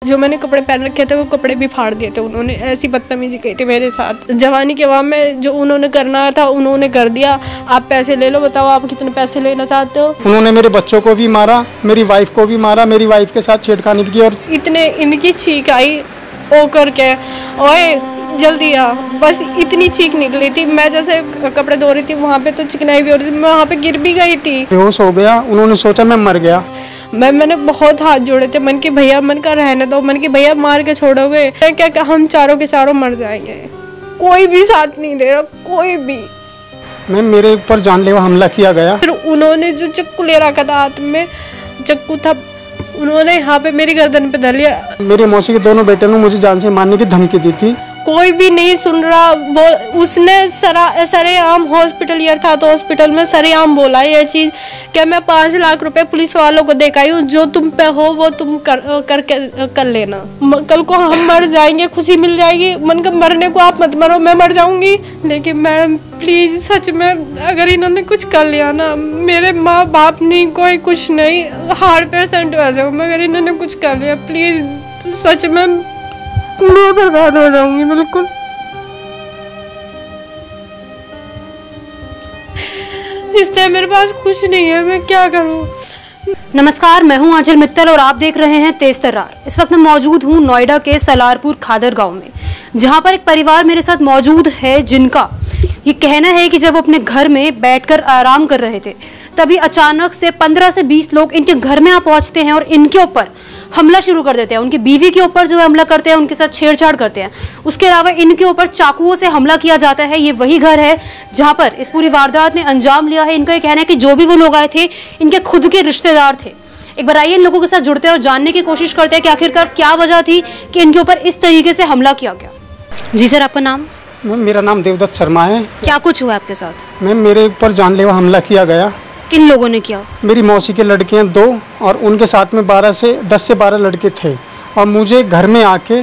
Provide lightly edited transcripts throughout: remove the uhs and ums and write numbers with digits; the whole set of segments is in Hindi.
जो मैंने कपड़े पहन रखे थे वो कपड़े भी फाड़ दिए थे उन्होंने। ऐसी बदतमीजी की थी मेरे साथ। जवानी के वहाँ में जो उन्होंने करना था उन्होंने कर दिया। आप पैसे ले लो, बताओ आप कितने पैसे लेना चाहते हो। उन्होंने मेरे बच्चों को भी मारा, मेरी वाइफ को भी मारा, मेरी वाइफ के साथ छेड़खानी की। और इतने इनकी चीख आई ओ करके, ओए जल्दी आ, बस इतनी चीख निकली थी। मैं जैसे कपड़े धो रही थी वहाँ पे तो चिकनाई भी हो रही थी, मैं वहाँ पे गिर भी गई थी, बेहोश हो गया। उन्होंने सोचा मैं मर गया। मैंने बहुत हाथ जोड़े थे, मन की भैया मन का रहने दो, मन की भैया मार के छोड़ोगे क्या हम चारों के चारों मर जाएंगे। कोई भी साथ नहीं दे रहा, कोई भी। मेरे ऊपर जानलेवा हमला किया गया। फिर उन्होंने जो चक्कू ले रखा था हाथ में, चक्कू था, उन्होंने यहाँ पे मेरी गर्दन पे धर लिया। मेरी मौसी के दोनों बेटे ने मुझे जान से मारने की धमकी दी थी। कोई भी नहीं सुन रहा। वो उसने सरेआम हॉस्पिटल ईयर था तो हॉस्पिटल में सरेआम बोला ये चीज़ कि मैं 5 लाख रुपए पुलिस वालों को देखाई हूँ, जो तुम पे हो वो तुम कर लेना। कल को हम मर जाएंगे, खुशी मिल जाएगी। मन का मरने को आप मत मरो, मैं मर जाऊंगी। लेकिन मैडम प्लीज़ सच में अगर इन्होंने कुछ कर लिया ना, मेरे माँ बाप नहीं, कोई कुछ नहीं, हार्ट पेशेंट वैसे हूँ, मगर इन्होंने कुछ कर लिया प्लीज़ सच में मैं बर्बाद हो जाऊंगी बिल्कुल। इस टाइम मेरे पास कुछ नहीं है, मैं क्या करूं। नमस्कार, मैं हूं आंचल मित्तल और आप देख रहे हैं तेज तर्रार। इस वक्त मैं मौजूद हूं नोएडा के सलारपुर खादर गांव में, जहां पर एक परिवार मेरे साथ मौजूद है जिनका ये कहना है कि जब वो अपने घर में बैठकर आराम कर रहे थे तभी अचानक से 15 से 20 लोग इनके घर में आ पहुंचते हैं और इनके ऊपर हमला शुरू कर देते हैं। उनकी बीवी के ऊपर जो है हमला करते हैं, उनके साथ छेड़छाड़ करते हैं। उसके अलावा इनके ऊपर चाकुओं से हमला किया जाता है। ये वही घर है जहां पर इस पूरी वारदात ने अंजाम लिया है। इनका ये कहना है कि जो भी वो लोग आए थे इनके खुद के रिश्तेदार थे। एक बार आइए इन लोगों के साथ जुड़ते हैं और जानने की कोशिश करते हैं कि आखिरकार क्या वजह थी कि इनके ऊपर इस तरीके से हमला किया गया। जी सर, आपका नाम? मैम मेरा नाम देवदत्त शर्मा है। क्या कुछ हुआ आपके साथ? मैम मेरे ऊपर जानलेवा हमला किया गया। किन लोगों ने किया? मेरी मौसी के लड़के हैं 2 और उनके साथ में 10 से 12 लड़के थे और मुझे घर में आके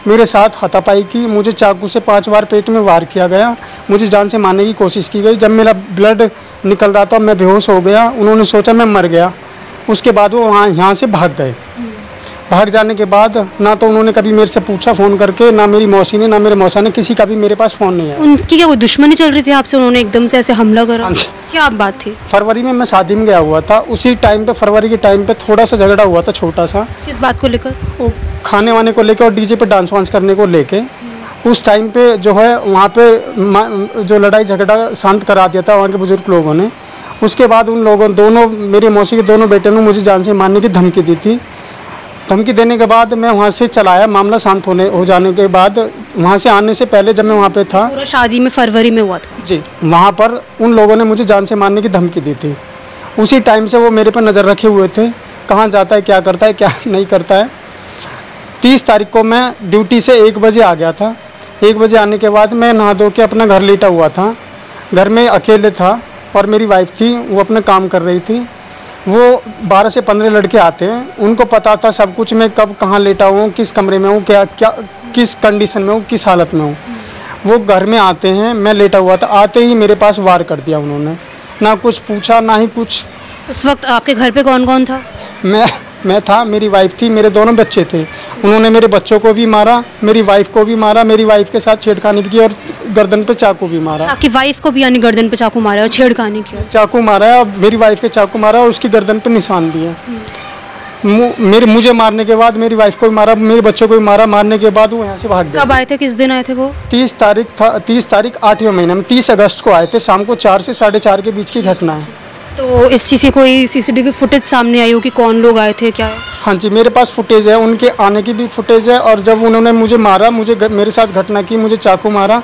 मेरे साथ हाथापाई की। मुझे चाकू से 5 बार पेट में वार किया गया। मुझे जान से मारने की कोशिश की गई। जब मेरा ब्लड निकल रहा था मैं बेहोश हो गया। उन्होंने सोचा मैं मर गया। उसके बाद वो यहाँ से भाग गए। भाग जाने के बाद ना तो उन्होंने कभी मेरे से पूछा फ़ोन करके, ना मेरी मौसी ने, ना मेरे मौसा ने, किसी का भी मेरे पास फ़ोन नहीं है। उनकी क्या कोई दुश्मनी चल रही थी आपसे? उन्होंने एकदम से ऐसे हमला करा? क्या बात थी? फरवरी में मैं शादी में गया हुआ था। उसी टाइम पे फरवरी के टाइम पे थोड़ा सा झगड़ा हुआ था, छोटा सा। किस बात को लेकर? वो खाने वाने को लेकर और डीजे पे डांस वांस करने को लेके। उस टाइम पे जो है वहाँ पे जो लड़ाई झगड़ा शांत करा दिया था वहाँ के बुजुर्ग लोगों ने। उसके बाद उन लोगों दोनों मेरी मौसी के दोनों बेटे ने मुझे जान से मारने की धमकी दी थी। धमकी देने के बाद मैं वहाँ से चला आया। मामला शांत हो जाने के बाद वहाँ से आने से पहले जब मैं वहाँ पे था, पूरा शादी में फरवरी में हुआ था जी, वहाँ पर उन लोगों ने मुझे जान से मारने की धमकी दी थी। उसी टाइम से वो मेरे पर नज़र रखे हुए थे, कहाँ जाता है, क्या करता है, क्या नहीं करता है। 30 तारीख को मैं ड्यूटी से 1 बजे आ गया था। 1 बजे आने के बाद मैं नहा धो के अपना घर लेटा हुआ था। घर में अकेले था और मेरी वाइफ थी, वो अपना काम कर रही थी। वो 12 से 15 लड़के आते हैं, उनको पता था सब कुछ, मैं कब कहाँ लेटा हूँ, किस कमरे में हूँ, क्या किस कंडीशन में हूँ, किस हालत में हूँ। वो घर में आते हैं, मैं लेटा हुआ था। आते ही मेरे पास वार कर दिया उन्होंने, ना कुछ पूछा ना ही कुछ। उस वक्त आपके घर पे कौन कौन था? मैं था, मेरी वाइफ थी, मेरे दोनों बच्चे थे। उन्होंने मेरे बच्चों को भी मारा, मेरी वाइफ को भी मारा, मेरी वाइफ के साथ छेड़खानी की और गर्दन पे चाकू भी मारा। आपकी वाइफ को भी यानी गर्दन पे चाकू मारा और छेड़खानी की? चाकू मारा है और मेरी वाइफ के चाकू मारा और उसकी गर्दन पे निशान भी है। मुझे मारने के बाद मेरी वाइफ को भी मारा, मेरे बच्चों को भी मारा। मारने के बाद वो यहाँ से भाग गए। कब आए थे, किस दिन आए थे वो? 30 तारीख था, 30 तारीख 8वें महीने में, 30 अगस्त को आए थे। शाम को 4 से 4:30 के बीच की घटना है। तो इस चीज़ की कोई CCTV फुटेज सामने आई हो कि कौन लोग आए थे, क्या? हाँ जी, मेरे पास फुटेज है, उनके आने की भी फुटेज है। और जब उन्होंने मुझे मारा, मेरे साथ घटना की, मुझे चाकू मारा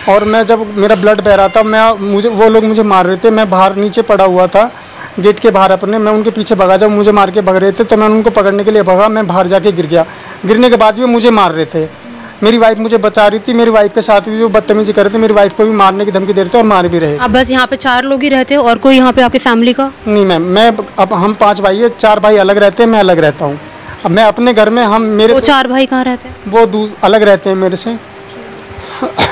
और मैं जब मेरा ब्लड बह रहा था, वो लोग मुझे मार रहे थे। मैं बाहर नीचे पड़ा हुआ था गेट के बाहर अपने, मैं उनके पीछे भगा। जब मुझे मार के भग रहे थे तो मैं उनको पकड़ने के लिए भगा, मैं बाहर जाके गिर गया। गिरने के बाद भी मुझे मार रहे थे। मेरी वाइफ मुझे बचा रही थी। मेरी वाइफ के साथ भी जो बदतमीजी कर रहे थे, मेरी वाइफ को भी मारने की धमकी दे रहे थे और मार भी रहे। अब बस यहाँ पे 4 लोग ही रहते हो और कोई यहाँ पे आपकी फैमिली का? नहीं मैम, अब हम 5 भाई है, 4 भाई अलग रहते हैं, मैं अलग रहता हूँ। अब मैं अपने घर में, मेरे 4 भाई कहाँ रहते हैं? वो अलग रहते हैं मेरे से।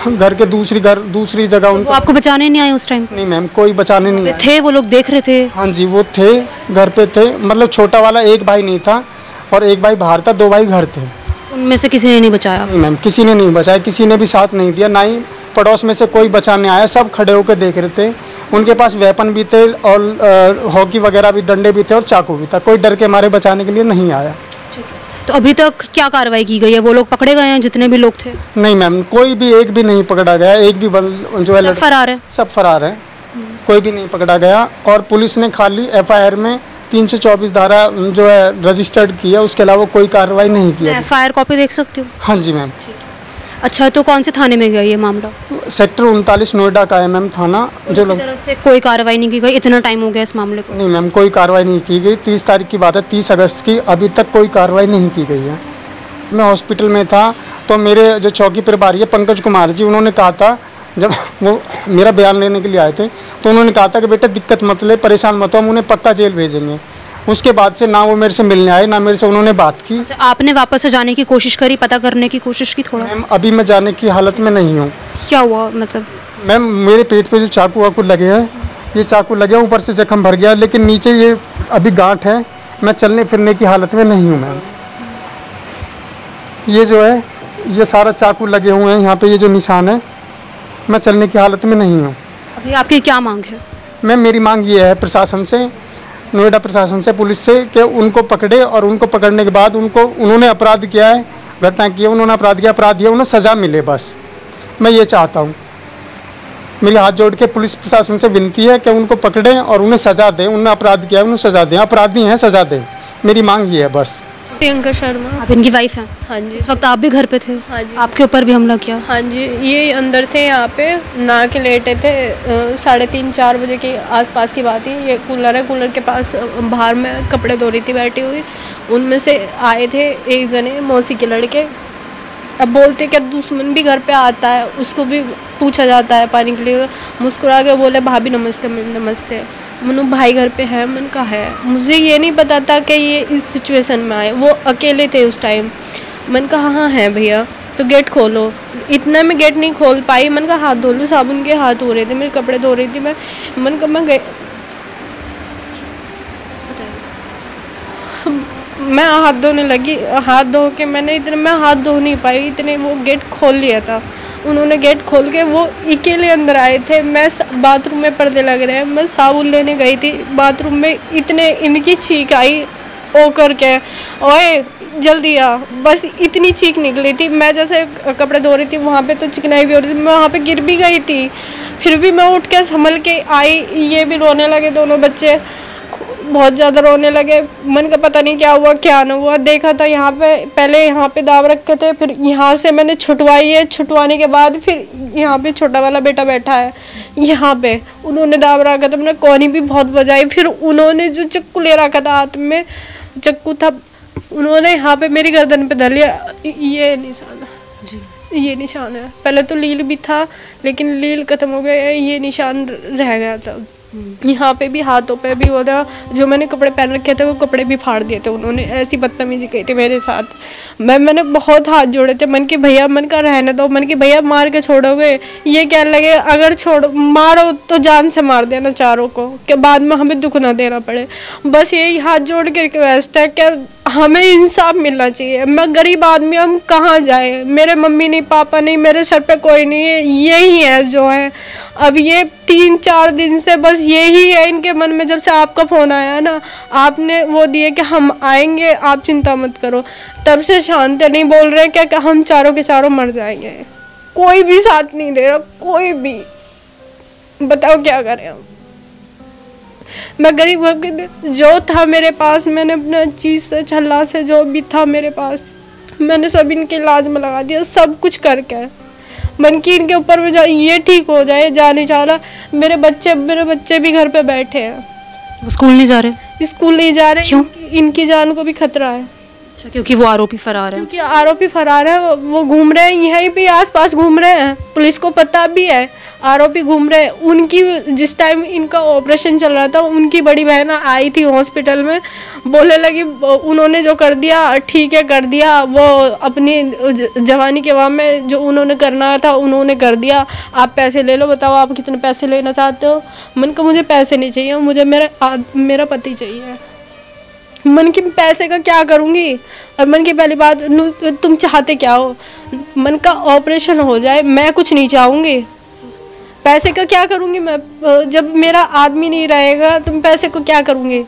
घर के दूसरी जगह। वो आपको बचाने नहीं आए उस टाइम? नहीं मैम, कोई बचाने नहीं आए। थे वो लोग, देख रहे थे? हाँ जी, वो थे, घर पे थे। मतलब छोटा वाला एक भाई नहीं था और एक भाई बाहर था, 2 भाई घर थे। उनमें से किसी ने नहीं बचाया? नहीं मैम, किसी ने नहीं बचाया, किसी ने भी साथ नहीं दिया, ना ही पड़ोस में से कोई बचाने आया। सब खड़े होकर देख रहे थे। उनके पास वेपन भी थे और हॉकी वगैरह भी, डंडे भी थे और चाकू भी था। कोई डर के मारे बचाने के लिए नहीं आया। तो अभी तक क्या कार्रवाई की गई है? वो लोग पकड़े गए हैं जितने भी लोग थे? नहीं मैम, कोई भी एक भी नहीं पकड़ा गया। एक भी जो है सब फरार है? सब फरार है, कोई भी नहीं पकड़ा गया। और पुलिस ने खाली FIR में 324 धारा जो है रजिस्टर्ड की है, उसके अलावा कोई कार्रवाई नहीं की है। FIR कॉपी देख सकती हूँ? हाँ जी मैम। अच्छा, तो कौन से थाने में गया ये मामला? सेक्टर 39 नोएडा का है मैम थाना। जो लोग तरफ से कोई कार्रवाई नहीं की गई? इतना टाइम हो गया इस मामले को? नहीं मैम, कोई कार्रवाई नहीं की गई। 30 तारीख की बात है, 30 अगस्त की, अभी तक कोई कार्रवाई नहीं की गई है। मैं हॉस्पिटल में था तो मेरे जो चौकी प्रभारी है पंकज कुमार जी, उन्होंने कहा था, जब वो मेरा बयान लेने के लिए आए थे तो उन्होंने कहा था कि बेटा दिक्कत मत ले, परेशान मत हो, हम उन्हें पक्का जेल भेजेंगे। उसके बाद से ना वो मेरे से मिलने आए, ना मेरे से उन्होंने बात की। अच्छा, आपने वापस से जाने की कोशिश करी, पता करने की कोशिश की थोड़ा? मैम अभी मैं जाने की हालत में नहीं हूँ। क्या हुआ मतलब? मैम मेरे पेट पे जो चाकू वाकू लगे हैं, ये चाकू लगे हैं, ऊपर से जख्म भर गया, लेकिन नीचे ये अभी गांठ है। मैं चलने फिरने की हालत में नहीं हूँ मैम। ये जो है, ये सारा चाकू लगे हुए हैं यहाँ पे, ये जो निशान है, मैं चलने की हालत में नहीं हूँ। अभी आपकी क्या मांग है? मैम मेरी मांग ये है प्रशासन से, नोएडा प्रशासन से, पुलिस से, कि उनको पकड़े और उनको पकड़ने के बाद उन्होंने अपराध किया है, घटना की है, उन्होंने अपराध किया, उन्हें सज़ा मिले, बस मैं ये चाहता हूँ। मेरी हाथ जोड़ के पुलिस प्रशासन से विनती है कि उनको पकड़ें और उन्हें सज़ा दें। उन्होंने अपराध किया है, उन्हें सज़ा दें, अपराधी हैं, सज़ा दें। मेरी मांग ये है बस। प्रियंका शर्मा। आप इनकी वाइफ हैं? हाँ जी। इस वक्त आप भी घर पे थे? हाँ जी। आपके ऊपर भी हमला किया? हाँ जी, ये अंदर थे, यहाँ पे नहा के लेटे थे। 3:30-4 बजे के आसपास की बात है। ये कूलर है, कूलर के पास बाहर में कपड़े धो रही थी बैठी हुई। उनमें से आए थे एक जने, मौसी के लड़के। अब बोलते क्या दुश्मन भी घर पे आता है, उसको भी पूछा जाता है पानी के लिए। मुस्कुरा के बोले भाभी नमस्ते। नमस्ते। मनु भाई घर पे है? मन का है। मुझे ये नहीं पता था कि ये इस सिचुएशन में आए, वो अकेले थे उस टाइम। मन का हाँ है भैया, तो गेट खोलो। इतना मैं गेट नहीं खोल पाई। मन का हाथ धो लूँ, साबुन के हाथ हो रहे थे, मेरे कपड़े धो रही थी मैं। मन का मैं हाथ धोने लगी। हाथ धो के मैं हाथ धो नहीं पाई, इतने वो गेट खोल लिया था उन्होंने। गेट खोल के वो अकेले अंदर आए थे। मैं बाथरूम में पर्दे लग रहे हैं, मैं साबुन लेने गई थी बाथरूम में, इतने इनकी चीख आई ओ करके, ओए जल्दी आ, बस इतनी चीख निकली थी। मैं जैसे कपड़े धो रही थी, वहाँ पे तो चिकनाई भी हो रही थी, मैं वहाँ पे गिर भी गई थी। फिर भी मैं उठ के संभल के आई। ये भी रोने लगे, दोनों बच्चे बहुत ज़्यादा रोने लगे। मन का पता नहीं क्या हुआ क्या ना हुआ। देखा था यहाँ पे, पहले यहाँ पे दाव रखे थे, फिर यहाँ से मैंने छुटवाई है। छुटवाने के बाद फिर यहाँ पे छोटा वाला बेटा बैठा है, यहाँ पे उन्होंने दाव रखा था। मैंने कोनी भी बहुत बजाई। फिर उन्होंने जो चक्कू ले रखा था हाथ में, चक्कू था, उन्होंने यहाँ पे मेरी गर्दन पे धर लिया। ये निशान है, ये निशान है। पहले तो लील भी था, लेकिन लील खत्म हो गया, ये निशान रह गया था। यहाँ पे भी, हाथों पे भी वो था। जो मैंने कपड़े पहन रखे थे वो कपड़े भी फाड़ दिए थे उन्होंने। ऐसी बदतमीजी की थी मेरे साथ। मैंने बहुत हाथ जोड़े थे। मन की भैया, मन का रहने दो, मन की भैया मार के छोड़ोगे। ये क्या लगे, अगर छोड़ो मारो तो जान से मार देना चारों को, कि बाद में हमें दुख ना देना पड़े। बस यही हाथ जोड़ के रिक्वेस्ट है कि हमें इंसाफ मिलना चाहिए। मैं गरीब आदमी, हम कहाँ जाए, मेरे मम्मी नहीं, पापा नहीं, मेरे सर पे कोई नहीं है, यही है जो है। अब ये 3-4 दिन से बस यही है इनके मन में। जब से आपका फ़ोन आया ना, आपने वो दिए कि हम आएंगे, आप चिंता मत करो, तब से शांत नहीं बोल रहे क्या कि हम चारों के चारों मर जाएंगे। कोई भी साथ नहीं दे रहा, कोई भी। बताओ क्या करें हम। मैं गरीब जो था मेरे पास, मैंने अपना चीज़ से, छल्ला से, जो भी था मेरे पास, मैंने सब इनके इलाज में लगा दिया, सब कुछ करके। मन की इनके ऊपर में ये ठीक हो जाए, जा नहीं जा रहा। मेरे बच्चे भी घर पे बैठे हैं, वो स्कूल नहीं जा रहे? स्कूल नहीं जा रहे। क्यों? इनकी जान को भी खतरा है। अच्छा, क्योंकि वो आरोपी फरार है? क्योंकि आरोपी फरार है, वो घूम रहे हैं, यहीं पे आसपास घूम रहे हैं, पुलिस को पता भी है आरोपी घूम रहे हैं। उनकी जिस टाइम इनका ऑपरेशन चल रहा था, उनकी बड़ी बहन आई थी हॉस्पिटल में, बोलने लगी उन्होंने जो कर दिया ठीक है, कर दिया, वो अपनी जवानी के वाम में जो उन्होंने करना था उन्होंने कर दिया, आप पैसे ले लो, बताओ आप कितने पैसे लेना चाहते हो। मन को मुझे पैसे नहीं चाहिए, मुझे मेरा पति चाहिए। मन की पैसे का क्या करूँगी। और मन की पहली बात, तुम चाहते क्या हो? मन का ऑपरेशन हो जाए, मैं कुछ नहीं चाहूँगी। पैसे का क्या करूँगी मैं? जब मेरा आदमी नहीं रहेगा तो मैं पैसे को क्या करूँगी?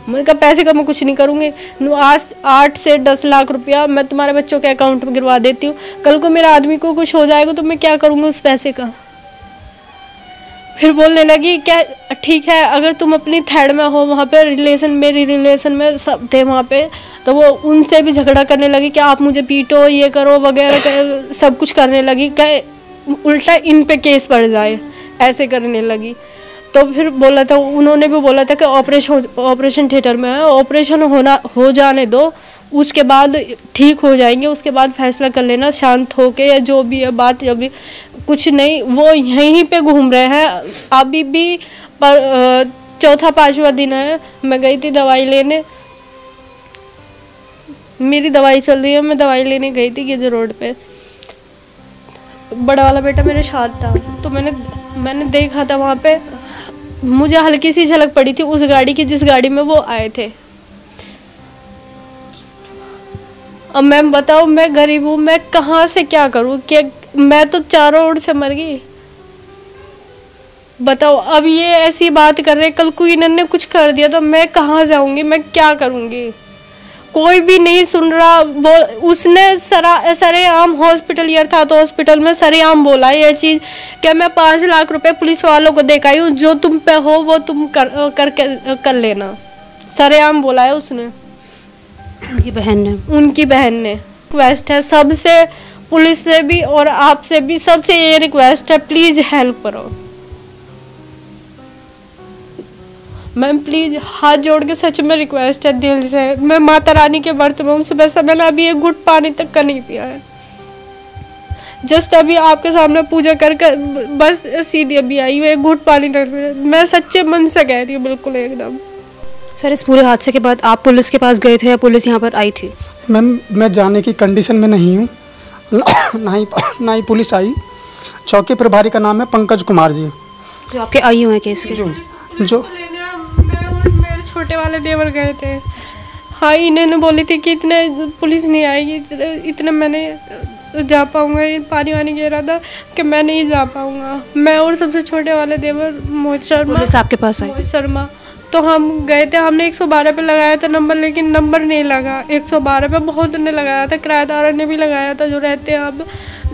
मन का पैसे का मैं कुछ नहीं करूँगी। आज 8 से 10 लाख रुपया मैं तुम्हारे बच्चों के अकाउंट में गिरवा देती हूँ। कल को मेरा आदमी को कुछ हो जाएगा तो मैं क्या करूँगी उस पैसे का? फिर बोलने लगी क्या, ठीक है अगर तुम अपनी थर्ड में हो, वहाँ पे रिलेशन, मेरी रिलेशन में सब थे वहाँ पे, तो वो उनसे भी झगड़ा करने लगी कि आप मुझे पीटो, ये करो वगैरह, सब कुछ करने लगी। क्या उल्टा इन पे केस पड़ जाए, ऐसे करने लगी। तो फिर बोला था, उन्होंने भी बोला था कि ऑपरेशन थिएटर में है, ऑपरेशन हो जाने दो, उसके बाद ठीक हो जाएंगे, उसके बाद फैसला कर लेना शांत होके, या जो भी है बात। अभी कुछ नहीं, वो यहीं पे घूम रहे हैं अभी भी। पर 4-5वां दिन है, मैं गई थी दवाई लेने, मेरी दवाई चल रही है, मैं दवाई लेने गई थी गेजे रोड पे। बड़ा वाला बेटा मेरे साथ था, तो मैंने देखा था वहाँ पे, मुझे हल्की सी झलक पड़ी थी उस गाड़ी की जिस गाड़ी में वो आए थे। अब मैं बताओ, मैं गरीब हूँ, मैं कहाँ से क्या करूँ? कि मैं तो चारों ओर से मर गई। बताओ, अब ये ऐसी बात कर रहे, कल को इन्होंने कुछ कर दिया तो मैं कहाँ जाऊंगी, मैं क्या करूँगी? कोई भी नहीं सुन रहा। वो उसने सरेआम हॉस्पिटलियर था तो हॉस्पिटल में सरेआम बोला ये चीज़ कि मैं 5 लाख रुपए पुलिस वालों को दे के आई हूँ, जो तुम पे हो वो तुम कर लेना। सरेआम बोला है उसने। उनकी बहन ने रिक्वेस्ट है सबसे, पुलिस से भी और आपसे भी, सबसे ये रिक्वेस्ट है, प्लीज हेल्प करो मैम, प्लीज हाथ जोड़ के सच में रिक्वेस्ट है दिल से। मैं माता रानी के व्रत में उनसे, वैसा मैंने अभी एक घुट पानी तक का नहीं पिया है। जस्ट अभी आपके सामने पूजा करके बस सीधी अभी आई हूँ, एक घुट पानी तक। मैं सच्चे मन से कह रही हूँ, बिल्कुल एकदम। सर, इस पूरे हादसे के बाद आप पुलिस के पास गए थे या पुलिस यहाँ पर आई थी? मैम, मैं जाने की कंडीशन में नहीं हूँ, ना ही पुलिस आई। चौकी प्रभारी का नाम है पंकज कुमार जी, जो आपके आई हुए हैं केस के। जो मेरे छोटे वाले देवर गए थे। हाँ, इन्होंने बोली थी कि इतने पुलिस नहीं आएगी, इतने मैंने जा पाऊँगा। पानी वानी गिरा था कि मैं नहीं जा पाऊँगा। मैं और सबसे छोटे वाले देवर मोहित शर्मा, पुलिस आपके पास आई? मोहित शर्मा। तो हम गए थे, हमने 112 पे लगाया था नंबर, लेकिन नंबर नहीं लगा। 112 पे बहुत ने लगाया था, किराएदार ने भी लगाया था जो रहते हैं अब,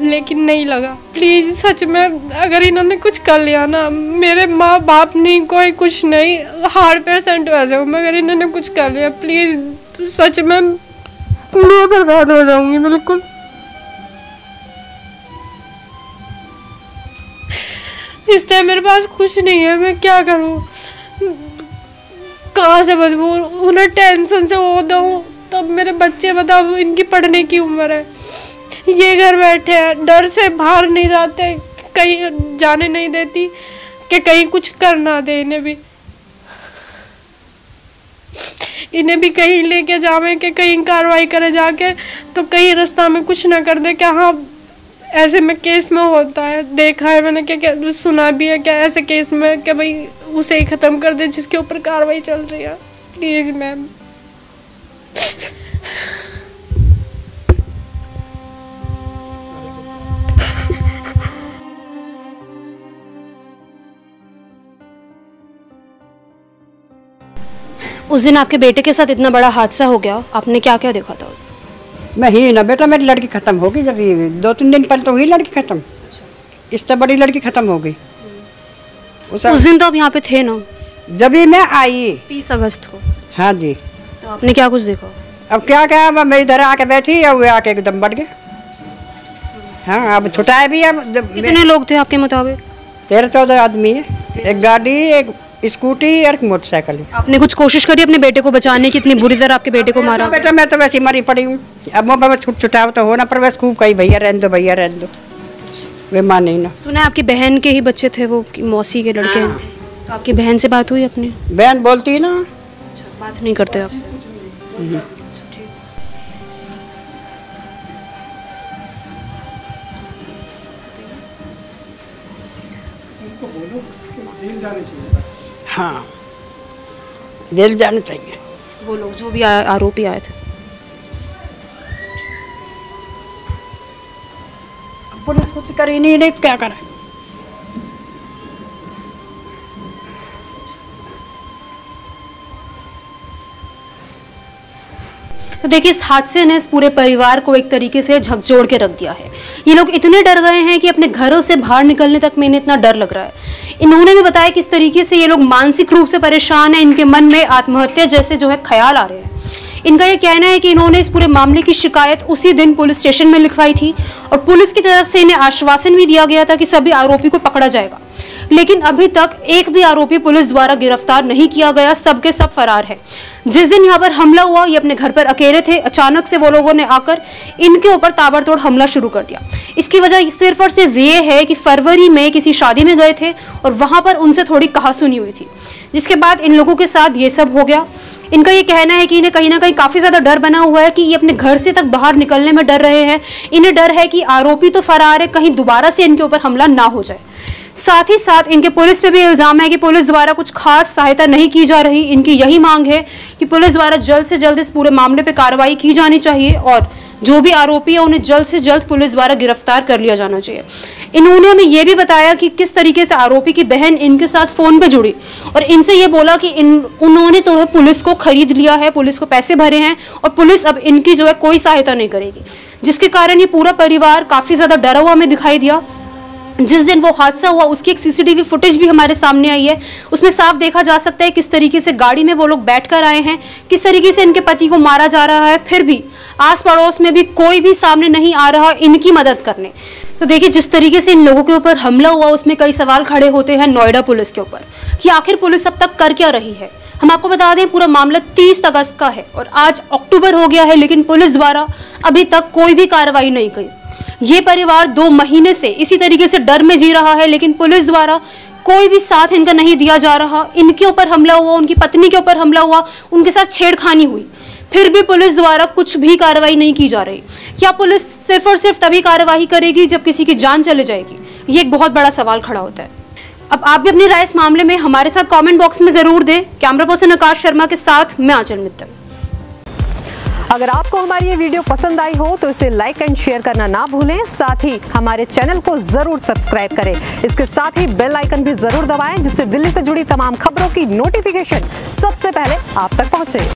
लेकिन नहीं लगा। प्लीज़ सच में अगर इन्होंने कुछ कर लिया ना, मेरे माँ बाप नहीं, कोई कुछ नहीं, हार्ट पेशेंट वैसे हूँ मैं, अगर इन्होंने कुछ कर लिया प्लीज़ सच में मैं बर्बाद हो जाऊँगी बिल्कुल। इस टाइम मेरे पास कुछ नहीं है, मैं क्या करूँ, कहाँ से मजबूर, उन्हें टेंशन से हो दूँ। तब मेरे बच्चे, बताओ, इनकी पढ़ने की उम्र है, ये घर बैठे हैं, डर से बाहर नहीं जाते, कहीं जाने नहीं देती कि कहीं कुछ करना दे। इन्हें भी कहीं लेके जावे कि कहीं कार्रवाई करे जाके, तो कहीं रास्ता में कुछ ना कर दे कि हाँ ऐसे में केस में होता है, देखा है मैंने, क्या सुना भी है क्या ऐसे केस में कि भाई उसे ही ख़त्म कर दे जिसके ऊपर कार्रवाई चल रही है। Please ma'am. उस दिन आपके बेटे के साथ इतना बड़ा हादसा हो गया, आपने क्या क्या देखा था उस दिन? मैं ही ना बेटा, मेरी लड़की ख़त्म हो गई। जब 2-3 दिन पहले तो हुई लड़की ख़त्म, इससे बड़ी लड़की ख़त्म हो गई। उस दिन तो आप यहाँ पे थे ना? जब ही मैं आई 30 अगस्त को। हाँ जी। तो आपने क्या कुछ देखा? अब क्या मैं इधर आके बैठी, अब वे आके एकदम बढ़ गए। हाँ, अब छुटाए भी। अब कितने लोग थे आपके मुताबिक? 13-14 आदमी है, एक गाड़ी, एक स्कूटी और एक मोटरसाइकिल। आपने कुछ कोशिश करी अपने बेटे को बचाने की? इतनी बुरी तरह आपके बेटे को मारा? बेटा मैं तो वैसे ही मरी पड़ी हूँ। अब मैं छुटाव तो होना, पर वैसे खूब कही भैया रहने दो, भैया रहने दो, वे माने ना। सुना है आपकी बहन के ही बच्चे थे वो, मौसी के लड़के हैं। तो आपकी बहन से बात हुई अपनी? बहन बोलती है ना। बात नहीं करते आपसे? हाँ, जेल जाना चाहिए। वो लोग जो भी आरोपी आए थे? पुलिस कुछ कर ही नहीं क्या करें। तो देखिए, इस हादसे ने इस पूरे परिवार को एक तरीके से झकझोर के रख दिया है। ये लोग इतने डर गए हैं कि अपने घरों से बाहर निकलने तक में इन्हें इतना डर लग रहा है। इन्होंने भी बताया किस तरीके से ये लोग मानसिक रूप से परेशान हैं, इनके मन में आत्महत्या जैसे जो है ख्याल आ रहे हैं। इनका ये कहना है कि इन्होंने इस पूरे मामले की शिकायत उसी दिन पुलिस स्टेशन में लिखवाई थी और पुलिस की तरफ से इन्हें आश्वासन भी दिया गया था कि सभी आरोपी को पकड़ा जाएगा, लेकिन अभी तक एक भी आरोपी पुलिस द्वारा गिरफ्तार नहीं किया गया, सबके सब फरार है। जिस दिन यहाँ पर हमला हुआ, ये अपने घर पर अकेले थे, अचानक से वो लोगों ने आकर इनके ऊपर ताबड़तोड़ हमला शुरू कर दिया। इसकी वजह सिर्फ और सिर्फ ये है कि फरवरी में किसी शादी में गए थे और वहां पर उनसे थोड़ी कहासुनी हुई थी, जिसके बाद इन लोगों के साथ ये सब हो गया। इनका ये कहना है कि इन्हें कहीं ना कहीं काफी ज्यादा डर बना हुआ है कि ये अपने घर से तक बाहर निकलने में डर रहे हैं। इन्हें डर है कि आरोपी तो फरार है, कहीं दोबारा से इनके ऊपर हमला ना हो जाए। साथ ही साथ इनके पुलिस पे भी इल्जाम है कि पुलिस द्वारा कुछ खास सहायता नहीं की जा रही। इनकी यही मांग है कि पुलिस द्वारा जल्द से जल्द इस पूरे मामले पे कार्रवाई की जानी चाहिए और जो भी आरोपी है उन्हें जल्द से जल्द पुलिस द्वारा गिरफ्तार कर लिया जाना चाहिए। इन्होंने हमें यह भी बताया कि किस तरीके से आरोपी की बहन इनके साथ फोन पे जुड़ी और इनसे ये बोला कि उन्होंने तो है पुलिस को खरीद लिया है, पुलिस को पैसे भरे हैं और पुलिस अब इनकी जो है कोई सहायता नहीं करेगी, जिसके कारण ये पूरा परिवार काफी ज्यादा डरा हुआ हमें दिखाई दिया। जिस दिन वो हादसा हुआ उसकी एक सीसीटीवी फुटेज भी हमारे सामने आई है, उसमें साफ देखा जा सकता है किस तरीके से गाड़ी में वो लोग बैठकर आए हैं, किस तरीके से इनके पति को मारा जा रहा है, फिर भी आस पड़ोस में भी कोई भी सामने नहीं आ रहा इनकी मदद करने। तो देखिए, जिस तरीके से इन लोगों के ऊपर हमला हुआ उसमें कई सवाल खड़े होते हैं नोएडा पुलिस के ऊपर कि आखिर पुलिस अब तक कर क्या रही है। हम आपको बता दें, पूरा मामला 30 अगस्त का है और आज अक्टूबर हो गया है, लेकिन पुलिस द्वारा अभी तक कोई भी कार्रवाई नहीं की। ये परिवार 2 महीने से इसी तरीके से डर में जी रहा है, लेकिन पुलिस द्वारा कोई भी साथ इनका नहीं दिया जा रहा। इनके ऊपर हमला हुआ, उनकी पत्नी के ऊपर हमला हुआ, उनके साथ छेड़खानी हुई, फिर भी पुलिस द्वारा कुछ भी कार्रवाई नहीं की जा रही। क्या पुलिस सिर्फ और सिर्फ तभी कार्रवाई करेगी जब किसी की जान चले जाएगी? ये एक बहुत बड़ा सवाल खड़ा होता है। अब आप भी अपनी राय इस मामले में हमारे साथ कमेंट बॉक्स में जरूर दें। कैमरा पर्सन आकाश शर्मा के साथ मैं आंचल मित्तल। अगर आपको हमारी ये वीडियो पसंद आई हो तो इसे लाइक एंड शेयर करना ना भूलें। साथ ही हमारे चैनल को जरूर सब्सक्राइब करें। इसके साथ ही बेल आइकन भी जरूर दबाएं, जिससे दिल्ली से जुड़ी तमाम खबरों की नोटिफिकेशन सबसे पहले आप तक पहुंचे।